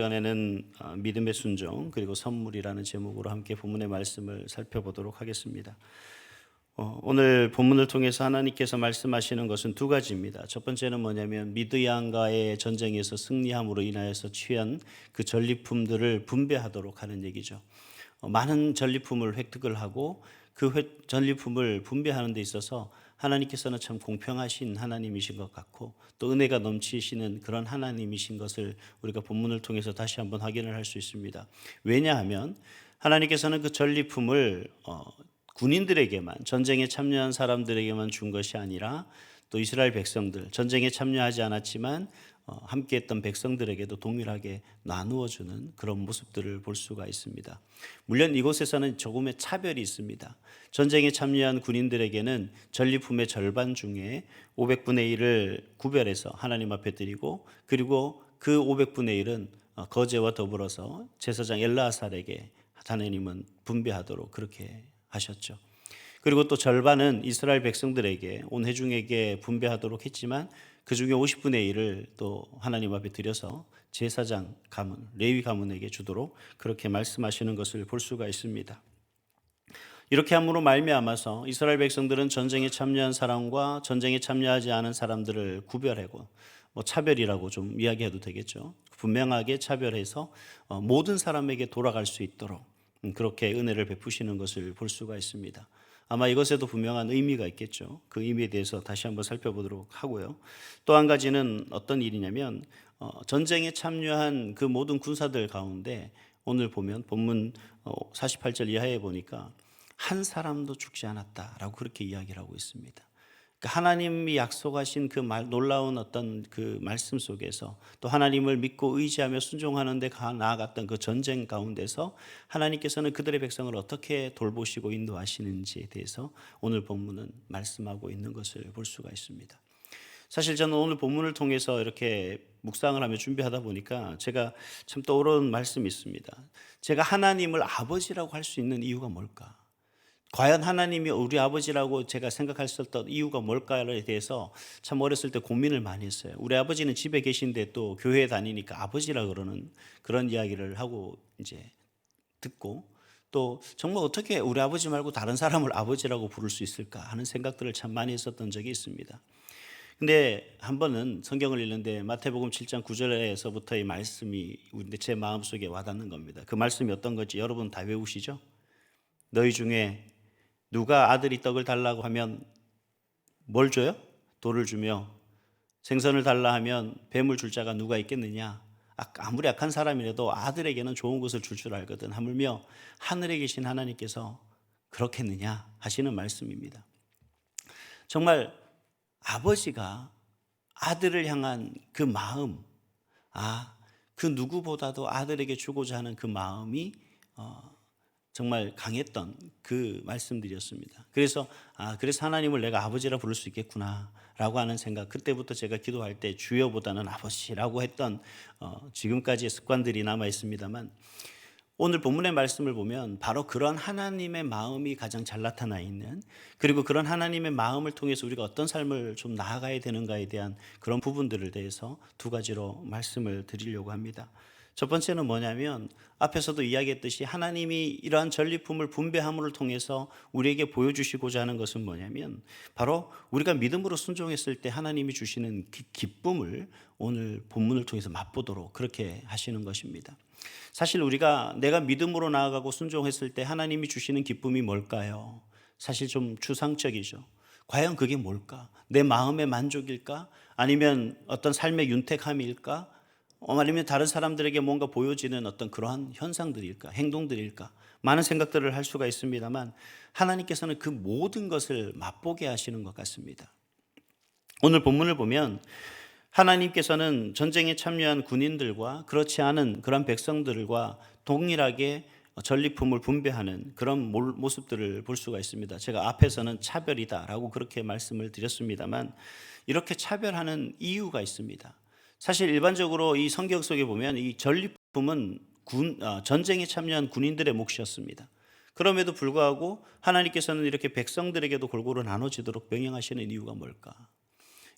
시간에는 믿음의 순종 그리고 선물이라는 제목으로 함께 본문의 말씀을 살펴보도록 하겠습니다. 오늘 본문을 통해서 하나님께서 말씀하시는 것은 두 가지입니다. 첫 번째는 뭐냐면 미드양과의 전쟁에서 승리함으로 인하여서 취한 그 전리품들을 분배하도록 하는 얘기죠. 많은 전리품을 획득을 하고 그 전리품을 분배하는 데 있어서 하나님께서는 참 공평하신 하나님이신 것 같고 또 은혜가 넘치시는 그런 하나님이신 것을 우리가 본문을 통해서 다시 한번 확인을 할 수 있습니다. 왜냐하면 하나님께서는 그 전리품을 군인들에게만, 전쟁에 참여한 사람들에게만 준 것이 아니라 또 이스라엘 백성들, 전쟁에 참여하지 않았지만 함께했던 백성들에게도 동일하게 나누어 주는 그런 모습들을 볼 수가 있습니다. 물론 이곳에서는 조금의 차별이 있습니다. 전쟁에 참여한 군인들에게는 전리품의 절반 중에 500분의 1을 구별해서 하나님 앞에 드리고, 그리고 그 500분의 1은 거제와 더불어서 제사장 엘르아살에게 하나님은 분배하도록 그렇게 하셨죠. 그리고 또 절반은 이스라엘 백성들에게, 온 회중에게 분배하도록 했지만 그 중에 50분의 1을 또 하나님 앞에 드려서 제사장 가문, 레위 가문에게 주도록 그렇게 말씀하시는 것을 볼 수가 있습니다. 이렇게 함으로 말미암아서 이스라엘 백성들은 전쟁에 참여한 사람과 전쟁에 참여하지 않은 사람들을 구별하고, 차별이라고 좀 이야기해도 되겠죠. 분명하게 차별해서 모든 사람에게 돌아갈 수 있도록 그렇게 은혜를 베푸시는 것을 볼 수가 있습니다. 아마 이것에도 분명한 의미가 있겠죠. 그 의미에 대해서 다시 한번 살펴보도록 하고요. 또 한 가지는 어떤 일이냐면 전쟁에 참여한 그 모든 군사들 가운데 오늘 보면 본문 48절 이하에 보니까 한 사람도 죽지 않았다라고 그렇게 이야기를 하고 있습니다. 그러니까 하나님이 약속하신 그 놀라운 어떤 그 말씀 속에서 또 하나님을 믿고 의지하며 순종하는 데 나아갔던 그 전쟁 가운데서 하나님께서는 그들의 백성을 어떻게 돌보시고 인도하시는지에 대해서 오늘 본문은 말씀하고 있는 것을 볼 수가 있습니다. 사실 저는 오늘 본문을 통해서 이렇게 묵상을 하며 준비하다 보니까 제가 참 떠오르는 말씀이 있습니다. 제가 하나님을 아버지라고 할 수 있는 이유가 뭘까? 과연 하나님이 우리 아버지라고 제가 생각할 수 있었던 이유가 뭘까에 대해서 참 어렸을 때 고민을 많이 했어요. 우리 아버지는 집에 계신데 또 교회에 다니니까 아버지라 그러는 그런 이야기를 하고 이제 듣고, 또 정말 어떻게 우리 아버지 말고 다른 사람을 아버지라고 부를 수 있을까 하는 생각들을 참 많이 했었던 적이 있습니다. 근데 한 번은 성경을 읽는데 마태복음 7장 9절에서부터의 말씀이 제 마음속에 와닿는 겁니다. 그 말씀이 어떤 건지 여러분 다 외우시죠? 너희 중에 누가 아들이 떡을 달라고 하면 뭘 줘요? 돌을 주며, 생선을 달라 하면 뱀을 줄 자가 누가 있겠느냐? 아무리 악한 사람이라도 아들에게는 좋은 것을 줄 알거든. 하물며 하늘에 계신 하나님께서 그렇겠느냐 하시는 말씀입니다. 정말 아버지가 아들을 향한 그 마음, 그 누구보다도 아들에게 주고자 하는 그 마음이 정말 강했던 그 말씀들이었습니다. 그래서 하나님을 내가 아버지라 부를 수 있겠구나 라고 하는 생각, 그때부터 제가 기도할 때 주여보다는 아버지라고 했던 지금까지의 습관들이 남아 있습니다만, 오늘 본문의 말씀을 보면 바로 그런 하나님의 마음이 가장 잘 나타나 있는, 그리고 그런 하나님의 마음을 통해서 우리가 어떤 삶을 좀 나아가야 되는가에 대한 그런 부분들을 대해서 두 가지로 말씀을 드리려고 합니다. 첫 번째는 뭐냐면 앞에서도 이야기했듯이 하나님이 이러한 전리품을 분배함을 통해서 우리에게 보여주시고자 하는 것은 뭐냐면 바로 우리가 믿음으로 순종했을 때 하나님이 주시는 기쁨을 오늘 본문을 통해서 맛보도록 그렇게 하시는 것입니다. 사실 내가 믿음으로 나아가고 순종했을 때 하나님이 주시는 기쁨이 뭘까요? 사실 좀 추상적이죠. 과연 그게 뭘까? 내 마음의 만족일까? 아니면 어떤 삶의 윤택함일까? 아니면 다른 사람들에게 뭔가 보여지는 어떤 그러한 현상들일까? 행동들일까? 많은 생각들을 할 수가 있습니다만 하나님께서는 그 모든 것을 맛보게 하시는 것 같습니다. 오늘 본문을 보면 하나님께서는 전쟁에 참여한 군인들과 그렇지 않은 그런 백성들과 동일하게 전리품을 분배하는 그런 모습들을 볼 수가 있습니다. 제가 앞에서는 차별이다라고 그렇게 말씀을 드렸습니다만 이렇게 차별하는 이유가 있습니다. 사실 일반적으로 이 성경 속에 보면 이 전리품은 전쟁에 참여한 군인들의 몫이었습니다. 그럼에도 불구하고 하나님께서는 이렇게 백성들에게도 골고루 나눠지도록 명령하시는 이유가 뭘까?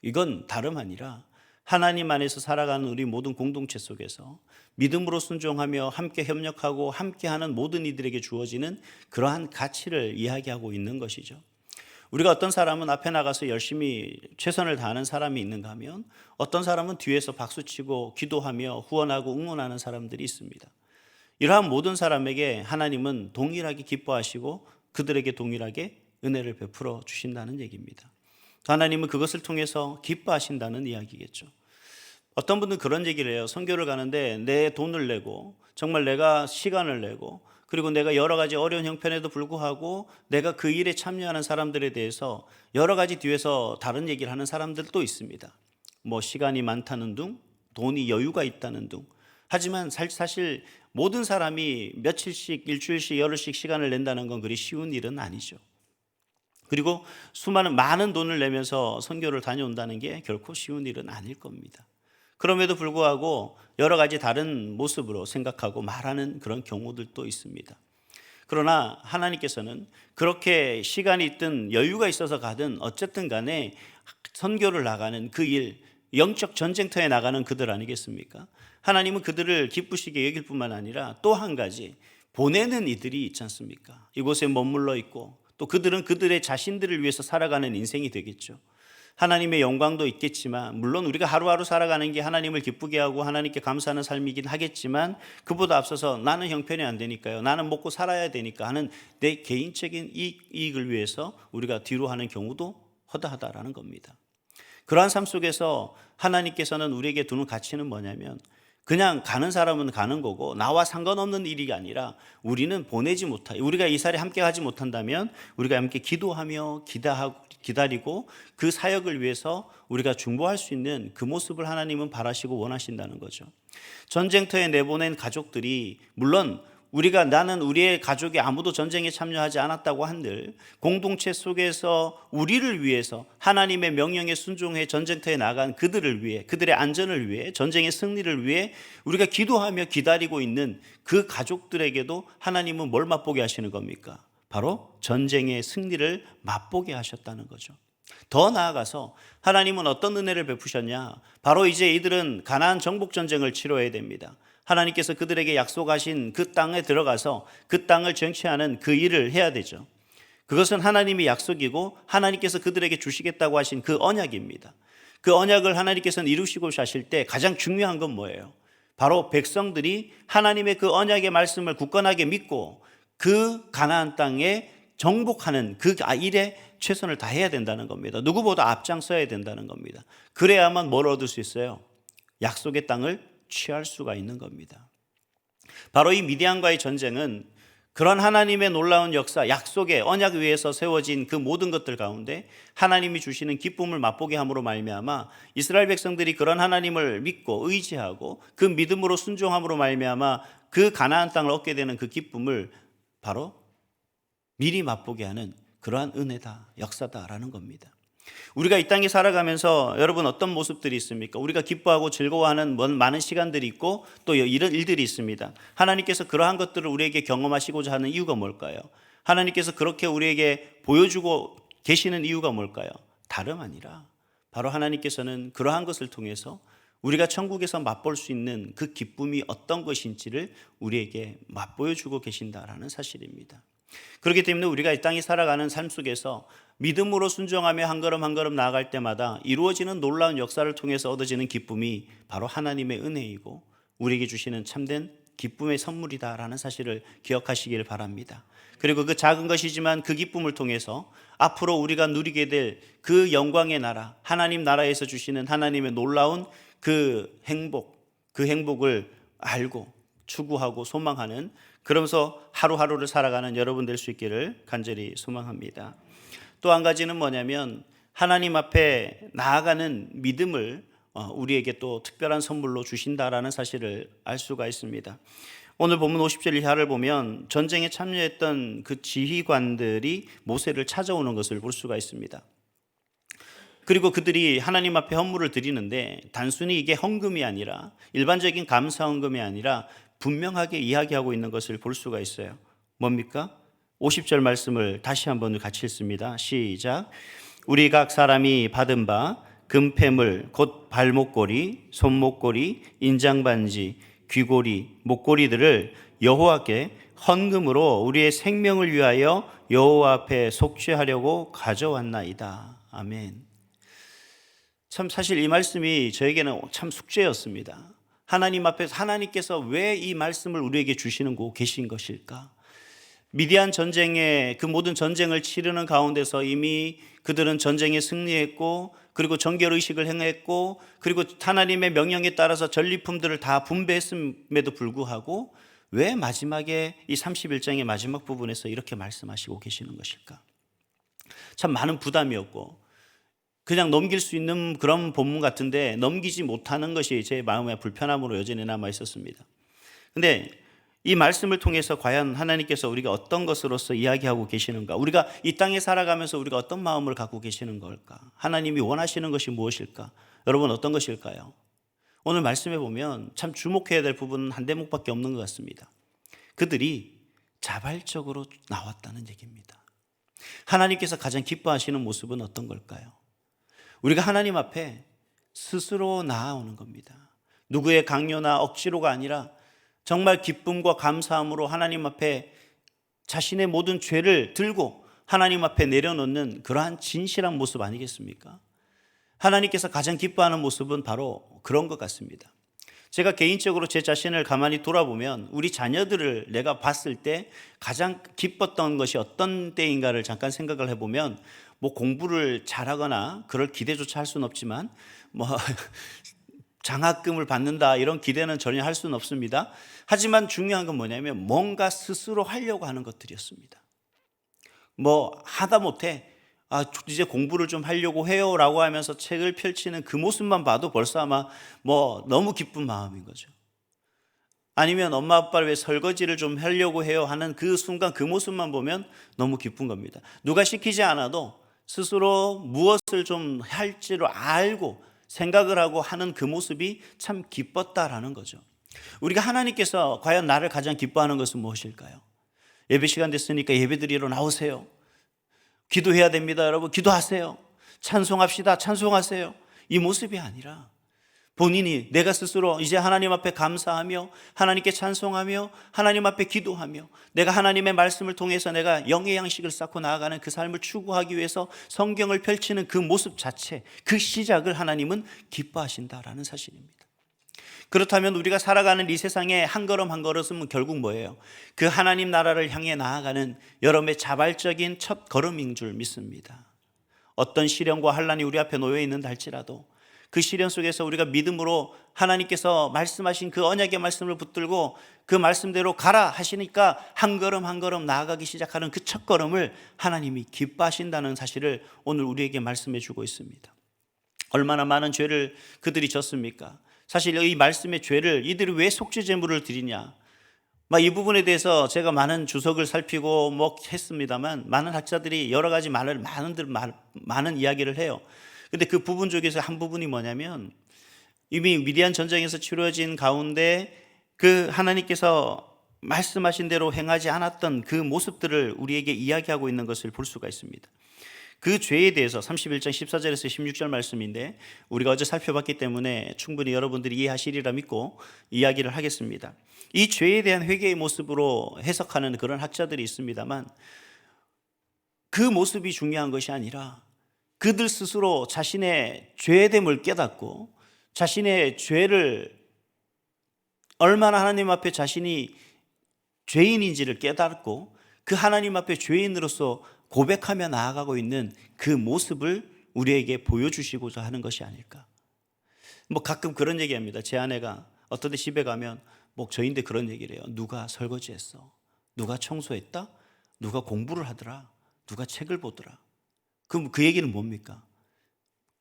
이건 다름 아니라 하나님 안에서 살아가는 우리 모든 공동체 속에서 믿음으로 순종하며 함께 협력하고 함께하는 모든 이들에게 주어지는 그러한 가치를 이야기하고 있는 것이죠. 우리가 어떤 사람은 앞에 나가서 열심히 최선을 다하는 사람이 있는가 하면 어떤 사람은 뒤에서 박수치고 기도하며 후원하고 응원하는 사람들이 있습니다. 이러한 모든 사람에게 하나님은 동일하게 기뻐하시고 그들에게 동일하게 은혜를 베풀어 주신다는 얘기입니다. 하나님은 그것을 통해서 기뻐하신다는 이야기겠죠. 어떤 분은 그런 얘기를 해요. 선교를 가는데 내 돈을 내고 정말 내가 시간을 내고 그리고 내가 여러 가지 어려운 형편에도 불구하고 내가 그 일에 참여하는 사람들에 대해서 여러 가지 뒤에서 다른 얘기를 하는 사람들도 있습니다. 뭐 시간이 많다는 둥, 돈이 여유가 있다는 둥. 하지만 사실 모든 사람이 며칠씩, 일주일씩, 열흘씩 시간을 낸다는 건 그리 쉬운 일은 아니죠. 그리고 많은 돈을 내면서 선교를 다녀온다는 게 결코 쉬운 일은 아닐 겁니다. 그럼에도 불구하고 여러 가지 다른 모습으로 생각하고 말하는 그런 경우들도 있습니다. 그러나 하나님께서는 그렇게 시간이 있든 여유가 있어서 가든 어쨌든 간에 선교를 나가는 그 일, 영적 전쟁터에 나가는 그들 아니겠습니까? 하나님은 그들을 기쁘시게 여길 뿐만 아니라 또 한 가지 보내는 이들이 있지 않습니까? 이곳에 머물러 있고 또 그들은 그들의 자신들을 위해서 살아가는 인생이 되겠죠. 하나님의 영광도 있겠지만 물론 우리가 하루하루 살아가는 게 하나님을 기쁘게 하고 하나님께 감사하는 삶이긴 하겠지만 그보다 앞서서 나는 형편이 안 되니까요, 나는 먹고 살아야 되니까 하는 내 개인적인 이익을 위해서 우리가 뒤로 하는 경우도 허다하다라는 겁니다. 그러한 삶 속에서 하나님께서는 우리에게 두는 가치는 뭐냐면 그냥 가는 사람은 가는 거고 나와 상관없는 일이 아니라 우리는 보내지 못하고 우리가 이 사회에 함께 하지 못한다면 우리가 함께 기도하며 기다리고 그 사역을 위해서 우리가 중보할 수 있는 그 모습을 하나님은 바라시고 원하신다는 거죠. 전쟁터에 내보낸 가족들이 물론 나는 우리의 가족이 아무도 전쟁에 참여하지 않았다고 한들 공동체 속에서 우리를 위해서 하나님의 명령에 순종해 전쟁터에 나간 그들을 위해, 그들의 안전을 위해, 전쟁의 승리를 위해 우리가 기도하며 기다리고 있는 그 가족들에게도 하나님은 뭘 맛보게 하시는 겁니까? 바로 전쟁의 승리를 맛보게 하셨다는 거죠. 더 나아가서 하나님은 어떤 은혜를 베푸셨냐? 바로 이제 이들은 가나안 정복 전쟁을 치러야 됩니다. 하나님께서 그들에게 약속하신 그 땅에 들어가서 그 땅을 정치하는 그 일을 해야 되죠. 그것은 하나님의 약속이고 하나님께서 그들에게 주시겠다고 하신 그 언약입니다. 그 언약을 하나님께서는 이루시고 하실 때 가장 중요한 건 뭐예요? 바로 백성들이 하나님의 그 언약의 말씀을 굳건하게 믿고 그 가나안 땅에 정복하는 그 일에 최선을 다해야 된다는 겁니다. 누구보다 앞장서야 된다는 겁니다. 그래야만 뭘 얻을 수 있어요? 약속의 땅을 취할 수가 있는 겁니다. 바로 이 미디안과의 전쟁은 그런 하나님의 놀라운 역사, 약속의 언약 위에서 세워진 그 모든 것들 가운데 하나님이 주시는 기쁨을 맛보게 함으로 말미암아 이스라엘 백성들이 그런 하나님을 믿고 의지하고 그 믿음으로 순종함으로 말미암아 그 가나안 땅을 얻게 되는 그 기쁨을 바로 미리 맛보게 하는 그러한 은혜다, 역사다라는 겁니다. 우리가 이 땅에 살아가면서 여러분 어떤 모습들이 있습니까? 우리가 기뻐하고 즐거워하는 많은 시간들이 있고 또 이런 일들이 있습니다. 하나님께서 그러한 것들을 우리에게 경험하시고자 하는 이유가 뭘까요? 하나님께서 그렇게 우리에게 보여주고 계시는 이유가 뭘까요? 다름 아니라 바로 하나님께서는 그러한 것을 통해서 우리가 천국에서 맛볼 수 있는 그 기쁨이 어떤 것인지를 우리에게 맛보여주고 계신다라는 사실입니다. 그렇기 때문에 우리가 이 땅에 살아가는 삶 속에서 믿음으로 순종하며 한 걸음 한 걸음 나아갈 때마다 이루어지는 놀라운 역사를 통해서 얻어지는 기쁨이 바로 하나님의 은혜이고 우리에게 주시는 참된 기쁨의 선물이다라는 사실을 기억하시길 바랍니다. 그리고 그 작은 것이지만 그 기쁨을 통해서 앞으로 우리가 누리게 될 그 영광의 나라, 하나님 나라에서 주시는 하나님의 놀라운 그 행복을 알고 추구하고 소망하는, 그러면서 하루하루를 살아가는 여러분 될 수 있기를 간절히 소망합니다. 또 한 가지는 뭐냐면 하나님 앞에 나아가는 믿음을 우리에게 또 특별한 선물로 주신다라는 사실을 알 수가 있습니다. 오늘 본문 50절 이하를 보면 전쟁에 참여했던 그 지휘관들이 모세를 찾아오는 것을 볼 수가 있습니다. 그리고 그들이 하나님 앞에 헌물을 드리는데 단순히 이게 헌금이 아니라 일반적인 감사 헌금이 아니라 분명하게 이야기하고 있는 것을 볼 수가 있어요. 뭡니까? 50절 말씀을 다시 한번 같이 읽습니다. 시작. 우리 각 사람이 받은 바 금패물 곧 발목걸이, 손목걸이, 인장반지, 귀고리, 목걸이들을 여호와께 헌금으로 우리의 생명을 위하여 여호와 앞에 속죄하려고 가져왔나이다. 아멘. 참 사실 이 말씀이 저에게는 참 숙제였습니다. 하나님 앞에서 하나님께서 왜 이 말씀을 우리에게 주시는 계신 것일까? 미디안 전쟁의 그 모든 전쟁을 치르는 가운데서 이미 그들은 전쟁에 승리했고, 그리고 정결의식을 행했고, 그리고 하나님의 명령에 따라서 전리품들을 다 분배했음에도 불구하고 왜 마지막에 이 31장의 마지막 부분에서 이렇게 말씀하시고 계시는 것일까? 참 많은 부담이었고 그냥 넘길 수 있는 그런 본문 같은데 넘기지 못하는 것이 제 마음의 불편함으로 여전히 남아 있었습니다. 근데 이 말씀을 통해서 과연 하나님께서 우리가 어떤 것으로서 이야기하고 계시는가? 우리가 이 땅에 살아가면서 우리가 어떤 마음을 갖고 계시는 걸까? 하나님이 원하시는 것이 무엇일까? 여러분 어떤 것일까요? 오늘 말씀해 보면 참 주목해야 될 부분은 한 대목밖에 없는 것 같습니다. 그들이 자발적으로 나왔다는 얘기입니다. 하나님께서 가장 기뻐하시는 모습은 어떤 걸까요? 우리가 하나님 앞에 스스로 나아오는 겁니다. 누구의 강요나 억지로가 아니라 정말 기쁨과 감사함으로 하나님 앞에 자신의 모든 죄를 들고 하나님 앞에 내려놓는 그러한 진실한 모습 아니겠습니까? 하나님께서 가장 기뻐하는 모습은 바로 그런 것 같습니다. 제가 개인적으로 제 자신을 가만히 돌아보면 우리 자녀들을 내가 봤을 때 가장 기뻤던 것이 어떤 때인가를 잠깐 생각을 해보면 뭐 공부를 잘하거나 그럴 기대조차 할 수는 없지만 뭐 장학금을 받는다 이런 기대는 전혀 할 수는 없습니다. 하지만 중요한 건 뭐냐면 뭔가 스스로 하려고 하는 것들이었습니다. 뭐 하다못해 이제 공부를 좀 하려고 해요 라고 하면서 책을 펼치는 그 모습만 봐도 벌써 아마 뭐 너무 기쁜 마음인 거죠. 아니면 엄마 아빠를 왜 설거지를 좀 하려고 해요 하는 그 순간 그 모습만 보면 너무 기쁜 겁니다. 누가 시키지 않아도 스스로 무엇을 좀 할지를 알고 생각을 하고 하는 그 모습이 참 기뻤다라는 거죠. 우리가 하나님께서 과연 나를 가장 기뻐하는 것은 무엇일까요? 예배 시간 됐으니까 예배드리러 나오세요. 기도해야 됩니다 여러분. 기도하세요. 찬송합시다. 찬송하세요. 이 모습이 아니라 본인이 내가 스스로 이제 하나님 앞에 감사하며 하나님께 찬송하며 하나님 앞에 기도하며 내가 하나님의 말씀을 통해서 내가 영의 양식을 쌓고 나아가는 그 삶을 추구하기 위해서 성경을 펼치는 그 모습 자체, 그 시작을 하나님은 기뻐하신다라는 사실입니다. 그렇다면 우리가 살아가는 이 세상에 한 걸음 한 걸음은 결국 뭐예요? 그 하나님 나라를 향해 나아가는 여러분의 자발적인 첫 걸음인 줄 믿습니다. 어떤 시련과 환난이 우리 앞에 놓여 있는다 할지라도 그 시련 속에서 우리가 믿음으로 하나님께서 말씀하신 그 언약의 말씀을 붙들고 그 말씀대로 가라 하시니까 한 걸음 한 걸음 나아가기 시작하는 그 첫 걸음을 하나님이 기뻐하신다는 사실을 오늘 우리에게 말씀해 주고 있습니다. 얼마나 많은 죄를 그들이 졌습니까? 사실 이 말씀의 죄를 이들이 왜 속죄 제물을 드리냐, 이 부분에 대해서 제가 많은 주석을 살피고 했습니다만 많은 학자들이 여러 가지 많은 이야기를 해요. 근데 그 부분 중에서 한 부분이 뭐냐면 이미 미디안 전쟁에서 치러진 가운데 그 하나님께서 말씀하신 대로 행하지 않았던 그 모습들을 우리에게 이야기하고 있는 것을 볼 수가 있습니다. 그 죄에 대해서 31장 14절에서 16절 말씀인데 우리가 어제 살펴봤기 때문에 충분히 여러분들이 이해하시리라 믿고 이야기를 하겠습니다. 이 죄에 대한 회개의 모습으로 해석하는 그런 학자들이 있습니다만 그 모습이 중요한 것이 아니라 그들 스스로 자신의 죄됨을 깨닫고 자신의 죄를 얼마나 하나님 앞에 자신이 죄인인지를 깨닫고 그 하나님 앞에 죄인으로서 고백하며 나아가고 있는 그 모습을 우리에게 보여주시고자 하는 것이 아닐까. 가끔 그런 얘기합니다. 제 아내가 어떤 데 집에 가면 저인데 그런 얘기를 해요. 누가 설거지했어? 누가 청소했다? 누가 공부를 하더라? 누가 책을 보더라? 그럼 그 얘기는 뭡니까?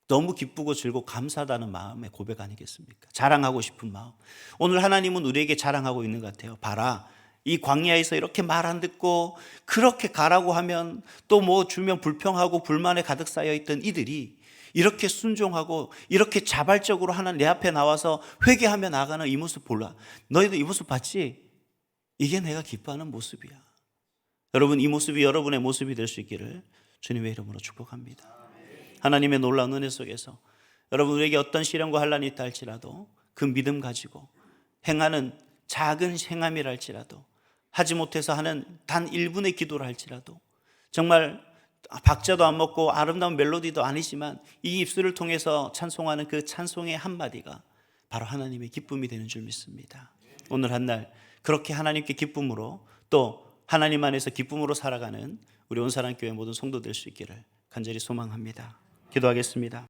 너무 기쁘고 즐겁고 감사하다는 마음의 고백 아니겠습니까? 자랑하고 싶은 마음. 오늘 하나님은 우리에게 자랑하고 있는 것 같아요. 봐라, 이 광야에서 이렇게 말 안 듣고 그렇게 가라고 하면 또 주면 불평하고 불만에 가득 쌓여있던 이들이 이렇게 순종하고 이렇게 자발적으로 하나님 내 앞에 나와서 회개하며 나가는 이 모습 볼라. 너희도 이 모습 봤지? 이게 내가 기뻐하는 모습이야. 여러분, 이 모습이 여러분의 모습이 될 수 있기를 주님의 이름으로 축복합니다. 하나님의 놀라운 은혜 속에서 여러분, 우리에게 어떤 시련과 환난이 있다 할지라도 그 믿음 가지고 행하는 작은 행함이라 할지라도, 하지 못해서 하는 단 1분의 기도를 할지라도, 정말 박자도 안 먹고 아름다운 멜로디도 아니지만 이 입술을 통해서 찬송하는 그 찬송의 한마디가 바로 하나님의 기쁨이 되는 줄 믿습니다. 오늘 한 날 그렇게 하나님께 기쁨으로, 또 하나님 안에서 기쁨으로 살아가는 우리 온사랑교회 모든 성도 될 수 있기를 간절히 소망합니다. 기도하겠습니다.